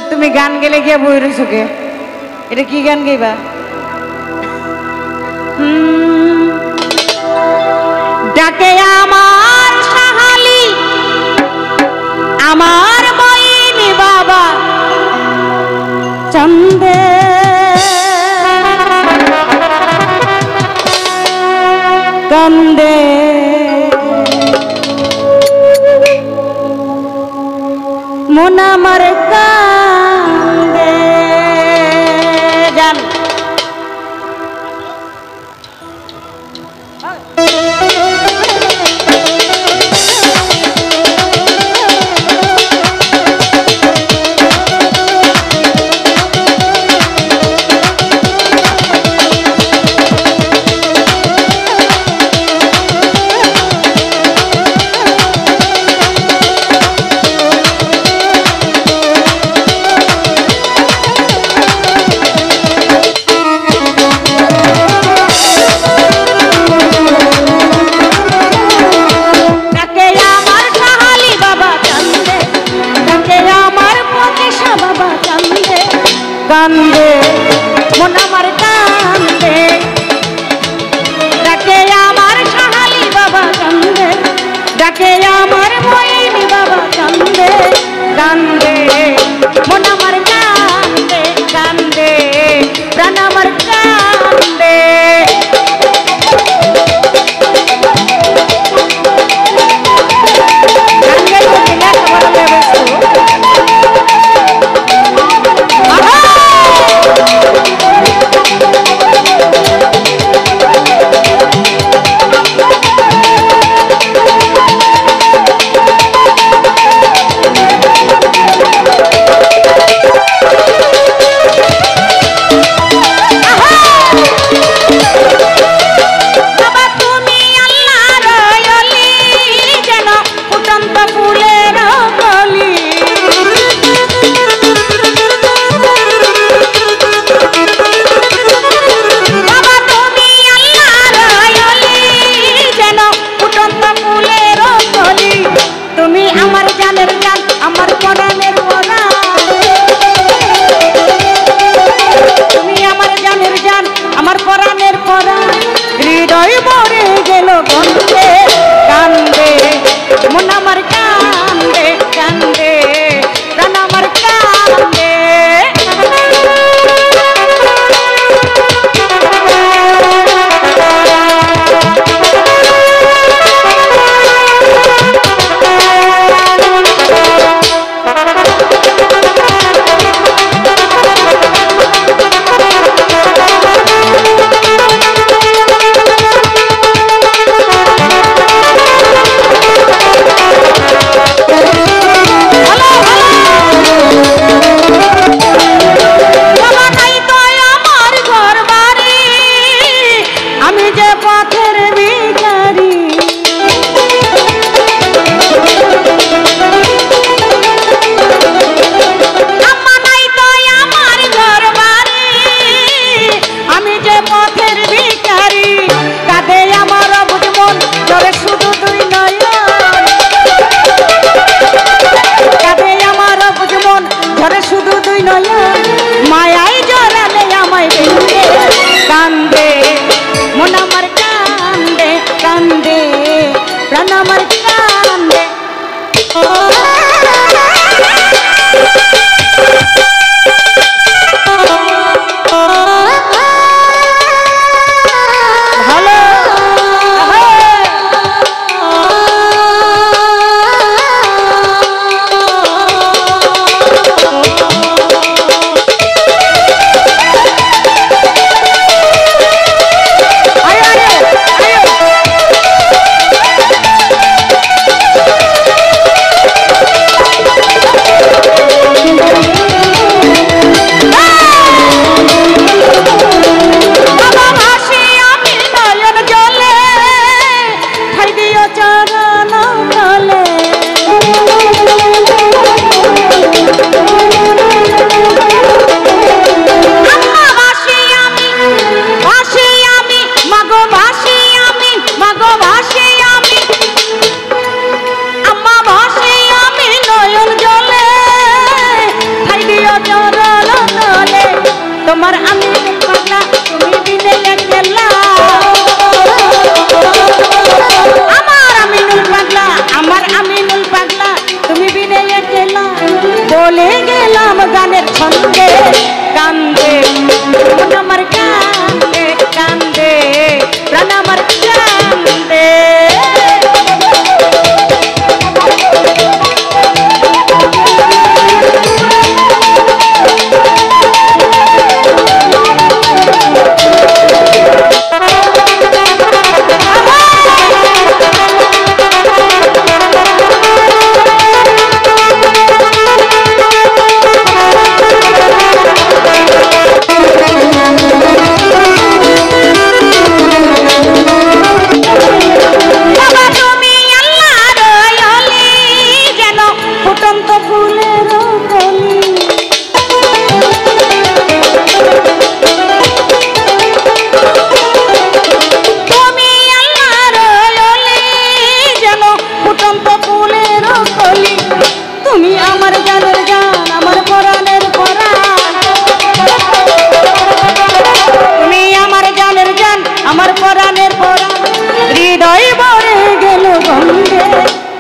তুমি গান গেলে গিয়া বই রইছো কে? এটা কি গান গাইবা? ডাকে আমার সাহালি আমার বইনি বাবা চন্দে কান্দে মন আমার কান্দে জান কান্দে মন আমার কান্দে ডাকে আমার সাহালি বাবা কান্দে ডাকে আমার বইনি বাবা কান্দে কান্দে মন আমার কান্দে কান্দে প্রাণ আমার কান্দে আমার আমিনুল পাগলা তুমি বিনে একলা আমার আমিনুল পাগলা তুমি বিনে একলা বলে গেলাম গানের ছন্দে কান্দে মন আমার কান্দে কান্দে প্রাণ আমার কান্দে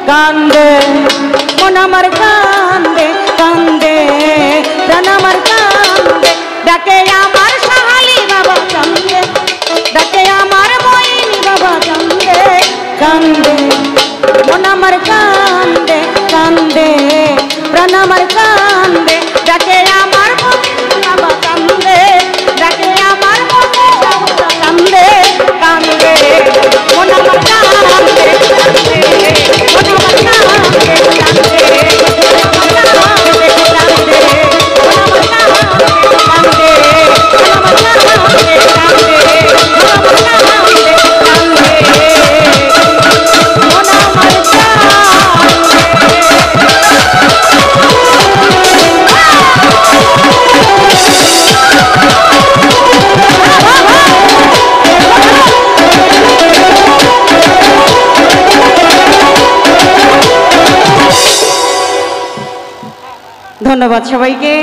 কান্দে মন আমার কান্দে কান্দে প্রাণ আমার কান্দে ডাকে আমার সাহালি বাবা কান্দে ডাকে আমার মইনি বাবা কান্দে কান্দে মন আমার কান্দে কান্দে প্রাণ আমার কান্দে ডাকে আমার বাবা কান্দে ডাকে আমার কান্দে কান্দে মন আমার কান্দে কান্দে ধন্যবাদ সবাইকে।